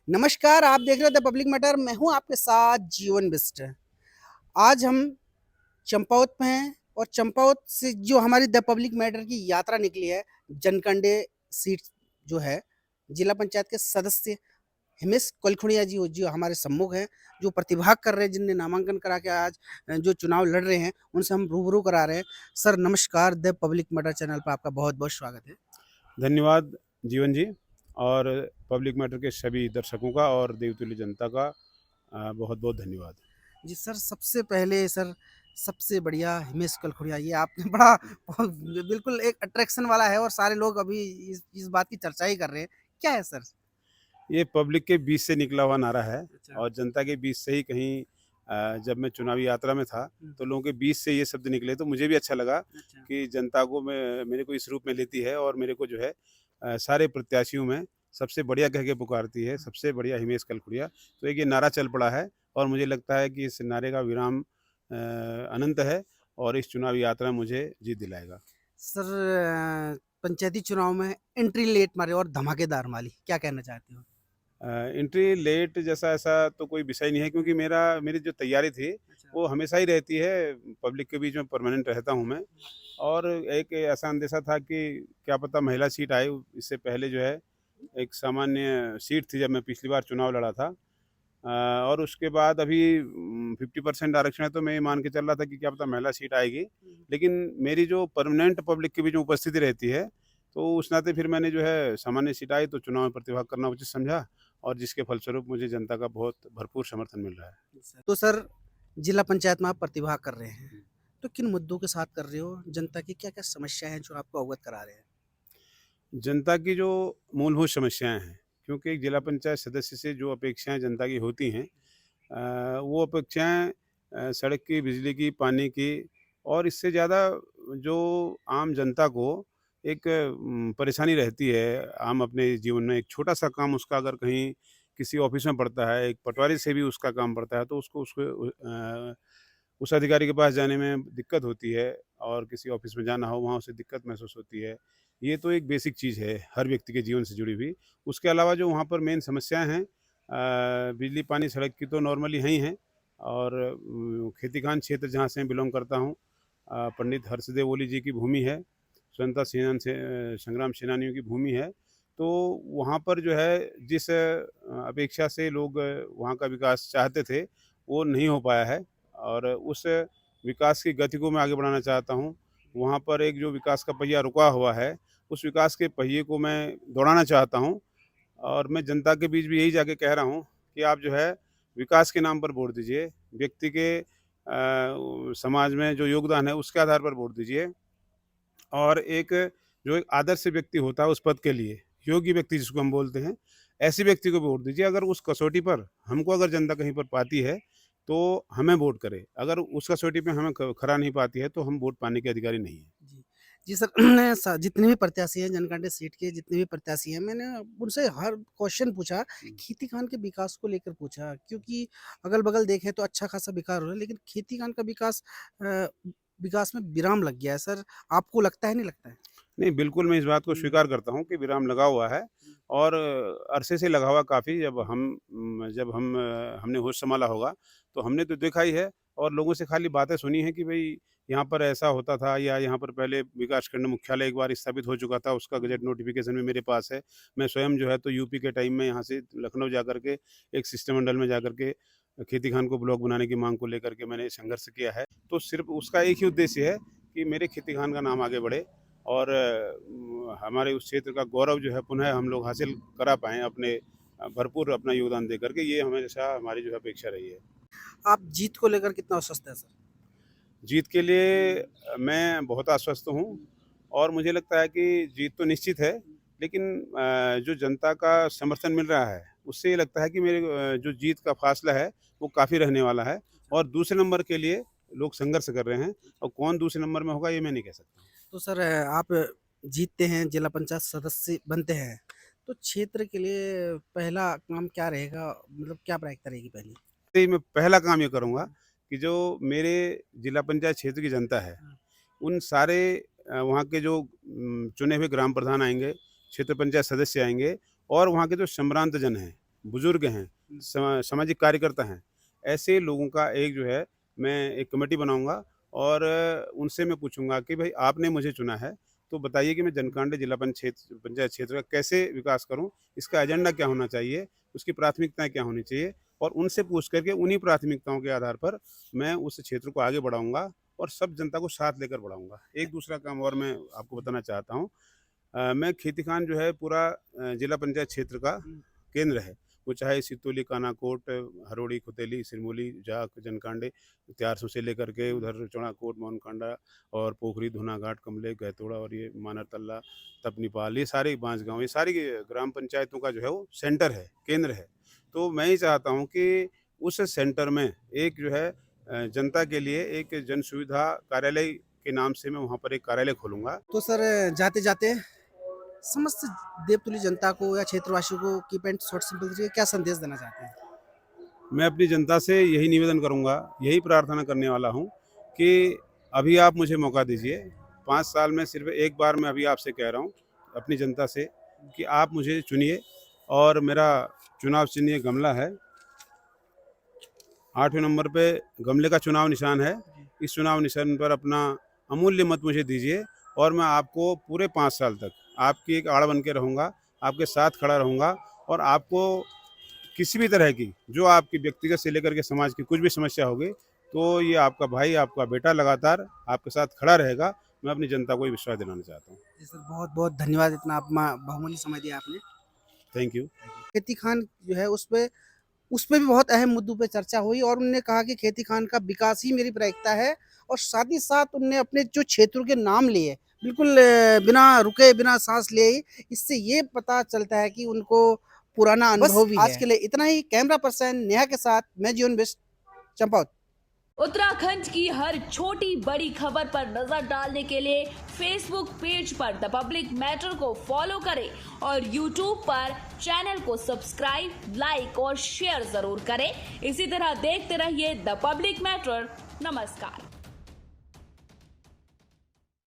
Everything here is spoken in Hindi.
नमस्कार, आप देख रहे थे पब्लिक मैटर। मैं हूं आपके साथ जीवन बिष्ट। आज हम चंपावत में हैं और चंपावत से जो हमारी द पब्लिक मैटर की यात्रा निकली है, जनकंडे सीट जो है, जिला पंचायत के सदस्य हिमेश कलखुड़िया जी जो हमारे सम्मुख हैं, जो प्रतिभाग कर रहे हैं, जिनने नामांकन करा के आज जो चुनाव लड़ रहे हैं, उनसे हम रूबरू करा रहे हैं। सर नमस्कार, द पब्लिक मैटर चैनल पर आपका बहुत बहुत स्वागत है। धन्यवाद जीवन जी और पब्लिक मैटर के सभी दर्शकों का और देवतुल्य जनता का बहुत बहुत धन्यवाद। जी सर, सबसे पहले सर, सबसे बढ़िया हिमेश कलखुड़िया, ये आपने बड़ा बिल्कुल एक अट्रैक्शन वाला है और सारे लोग अभी इस बात की चर्चा ही कर रहे हैं। क्या है सर? ये पब्लिक के बीच से निकला हुआ नारा है अच्छा। और जनता के बीच से ही कहीं जब मैं चुनावी यात्रा में था हुँ। तो लोगों के बीच से ये शब्द निकले तो मुझे भी अच्छा लगा अच्छा। कि जनता को मेरे को इस रूप में लेती है और मेरे को जो है सारे प्रत्याशियों में सबसे बढ़िया कह के पुकारती है, सबसे बढ़िया हिमेश कलखुड़िया। तो एक ये नारा चल पड़ा है और मुझे लगता है कि इस नारे का विराम अनंत है और इस चुनावी यात्रा में मुझे जीत दिलाएगा। सर पंचायती चुनाव में एंट्री लेट मारी और धमाकेदार मारी, क्या कहना चाहते हो? एंट्री लेट जैसा ऐसा तो कोई विषय नहीं है क्योंकि मेरी जो तैयारी थी अच्छा। वो हमेशा ही रहती है, पब्लिक के बीच में परमानेंट रहता हूँ मैं। और एक ऐसा अंदेशा था कि क्या पता महिला सीट आए, इससे पहले जो है एक सामान्य सीट थी जब मैं पिछली बार चुनाव लड़ा था। और उसके बाद अभी 50% आरक्षण है तो मैं ये मान के चल रहा था कि क्या पता महिला सीट आएगी। हुँ। लेकिन मेरी जो परमानेंट पब्लिक के बीच में उपस्थिति रहती है, तो उस नाते फिर मैंने जो है सामान्य सीट आई तो चुनाव में प्रतिभाग करना उचित समझा और जिसके फलस्वरूप मुझे जनता का बहुत भरपूर समर्थन मिल रहा है। तो सर जिला पंचायत में आप प्रतिभाग कर रहे हैं, तो किन मुद्दों के साथ कर रहे हो? जनता की क्या-क्या समस्या है जो आपको अवगत करा रहे हैं? जनता की जो मूलभूत समस्याएँ हैं, क्योंकि एक जिला पंचायत सदस्य से जो अपेक्षाएँ जनता की होती हैं, वो अपेक्षाएँ सड़क की, बिजली की, पानी की और इससे ज़्यादा जो आम जनता को एक परेशानी रहती है, आम अपने जीवन में एक छोटा-सा काम उसका अगर कहीं किसी ऑफ़िस में पड़ता है, एक पटवारी से भी उसका काम पड़ता है, तो उसको उसको उस अधिकारी के पास जाने में दिक्कत होती है और किसी ऑफ़िस में जाना हो, वहाँ उसे दिक्कत महसूस होती है। ये तो एक बेसिक चीज़ है, हर व्यक्ति के जीवन से जुड़ी हुई। उसके अलावा जो वहाँ पर मेन समस्याएँ हैं, बिजली, पानी, सड़क की तो नॉर्मली हैं ही हैं और खेती-खान क्षेत्र जहाँ से मैं बिलॉन्ग करता हूँ, पंडित हर्षदेव ओली जी की भूमि है, स्वतंत्रता संग्राम सेनानियों की भूमि है। तो वहाँ पर जो है जिस अपेक्षा से लोग वहाँ का विकास चाहते थे, वो नहीं हो पाया है और उस विकास की गति को मैं आगे बढ़ाना चाहता हूँ। वहाँ पर एक जो विकास का पहिया रुका हुआ है, उस विकास के पहिए को मैं दौड़ाना चाहता हूँ और मैं जनता के बीच भी यही जाके कह रहा हूँ कि आप जो है विकास के नाम पर वोट दीजिए। व्यक्ति के समाज में जो योगदान है उसके आधार पर वोट दीजिए और एक जो एक आदर्श व्यक्ति होता है उस पद के लिए, योग्य व्यक्ति जिसको हम बोलते हैं, ऐसे व्यक्ति को वोट दीजिए। अगर उस कसौटी पर हमको अगर जनता कहीं पर पाती है, तो हमें वोट करे। अगर उस कसौटी पे हमें ख खरा नहीं पाती है, तो हम वोट पाने के अधिकारी नहीं हैं। जी। जी सर, मैं जितने भी प्रत्याशी हैं, जनकांटे सीट के जितने भी प्रत्याशी हैं, मैंने उनसे हर क्वेश्चन पूछा, हुँ। खेती-खान के विकास को लेकर पूछा, क्योंकि अगल-बगल देखें तो अच्छा खासा विकास हो रहा है, लेकिन खेती-खान का अ, विकास में विराम लग गया है। सर, आपको लगता है, नहीं लगता है? नहीं, बिल्कुल मैं इस बात को हुँ। स्वीकार करता हूँ कि विराम लगा हुआ है और अरसे से लगा हुआ काफ़ी। हमने होश सँभाला होगा, तो हमने तो देखा ही है और लोगों से खाली बातें सुनी हैं कि भई यहाँ पर ऐसा होता था या यहाँ पर पहले विकासखंड मुख्यालय एक बार स्थापित हो चुका था, उसका गज़ट नोटिफ़िकेशन भी मेरे पास है। मैं स्वयं जो है तो यूपी के टाइम में यहाँ से लखनऊ जाकर के एक शिष्टमंडल में जाकर के खेती खान को ब्लॉक बनाने की माँग को लेकर के मैंने संघर्ष किया है। तो सिर्फ़ उसका एक ही उद्देश्य है कि मेरे खेती खान का नाम आगे बढ़े और हमारे उस क्षेत्र का गौरव जो है पुनः हम लोग हासिल करा पाएँ अपने भरपूर अपना योगदान दे करके, ये हमेशा हमारी जो है अपेक्षा रही है। आप जीत को लेकर कितना आश्वस्त हैं सर? जीत के लिए मैं बहुत आश्वस्त हूँ और मुझे लगता है कि जीत तो निश्चित है, लेकिन जो जनता का समर्थन मिल रहा है, उससे ये लगता है कि जो जीत का फ़ासला है, वो काफ़ी रहने वाला है और दूसरे नंबर के लिए लोग संघर्ष कर रहे हैं और कौन दूसरे नंबर में होगा, ये मैं नहीं कह सकता। तो सर आप जीतते हैं, जिला पंचायत सदस्य बनते हैं, तो क्षेत्र के लिए पहला काम क्या रहेगा? मतलब क्या प्राथमिकता रहेगी पहली? ही मैं पहला काम ये करूँगा कि जो मेरे जिला पंचायत क्षेत्र की जनता है, हाँ। उन सारे वहाँ के जो चुने हुए ग्राम प्रधान आएँगे, क्षेत्र पंचायत सदस्य आएँगे और वहाँ के जो सम्भ्रांत जन हैं, बुजुर्ग हैं, सामाजिक कार्यकर्ता हैं, ऐसे लोगों का एक जो है मैं एक कमेटी बनाऊँगा और उनसे मैं पूछूँगा कि भाई आपने मुझे चुना है, तो बताइए कि मैं जनकांडे जिला पंचायत क्षेत्र का कैसे विकास करूँ? इसका एजेंडा क्या होना चाहिए? उसकी प्राथमिकताएँ क्या होनी चाहिए? और उनसे पूछ कर के उन्हीं प्राथमिकताओं के आधार पर मैं उस क्षेत्र को आगे बढ़ाऊँगा और सब जनता को साथ लेकर बढ़ाऊँगा। एक दूसरा काम और मैं आपको बताना चाहता हूँ। मैं खेती खान जो है पूरा जिला पंचायत क्षेत्र का केंद्र है। वो चाहे सितौली, कानाकोट, हरोड़ी, खुतेली, सिरमौली, जाख, जनकांडे, त्यारसू से लेकर के उधर चौड़ाकोट, मोहनकांडा और पोखरी, धुनाघाट, कमले, गैतोड़ा और ये मानरतल्ला, तपनीपाल, ये सारे बांसगांव, ये सारी ग्राम पंचायतों का जो है वो सेंटर है, केंद्र है। तो मैं ये चाहता हूँ कि उस सेंटर में एक जो है जनता के लिए एक जन सुविधा कार्यालय के नाम से मैं वहाँ पर एक कार्यालय खोलूँगा। तो सर जाते-जाते समस्त देवतुल्य जनता को या क्षेत्रवासियों को कीप एंड शॉर्ट सिंपल तरीके क्या संदेश देना चाहते हैं? मैं अपनी जनता से यही निवेदन करूंगा, यही प्रार्थना करने वाला हूं कि अभी आप मुझे मौका दीजिए। 5 साल में सिर्फ एक बार मैं अभी आपसे कह रहा हूं अपनी जनता से कि आप मुझे चुनिए और मेरा चुनाव चिन्ह गमला है। 8वें नंबर पे गमले का चुनाव निशान है। इस चुनाव निशान पर अपना अमूल्य मत मुझे दीजिए और मैं आपको पूरे 5 साल तक आपकी एक आड़ बन के रहूँगा, आपके साथ खड़ा रहूँगा और आपको किसी भी तरह की जो आपकी व्यक्तिगत से लेकर के समाज की कुछ भी समस्या होगी, तो ये आपका भाई, आपका बेटा लगातार आपके साथ खड़ा रहेगा। मैं अपनी जनता को ये विश्वास दिलाना चाहता हूँ। जी सर, बहुत-बहुत धन्यवाद इतना अपना बहुमूल्य समय दिया आपने। Thank you. खेती खान जो है उसपे भी बहुत अहम मुद्दों पे चर्चा हुई और उन्होंने कहा कि खेती खान का विकास ही मेरी प्राथमिकता है और साथ ही साथ उन्होंने अपने जो क्षेत्रों के नाम लिए बिल्कुल बिना रुके बिना सांस लिए ही, इससे ये पता चलता है कि उनको पुराना अनुभव भी है। आज के लिए इतना ही। कैमरा पर्सन नेहा के साथ मैं जीवन बिष्ट, चंपावत। उत्तराखंड की हर छोटी बड़ी खबर पर नजर डालने के लिए फेसबुक पेज पर द पब्लिक मैटर को फॉलो करें और यूट्यूब पर चैनल को सब्सक्राइब, लाइक और शेयर जरूर करें। इसी तरह देखते रहिए द पब्लिक मैटर। नमस्कार।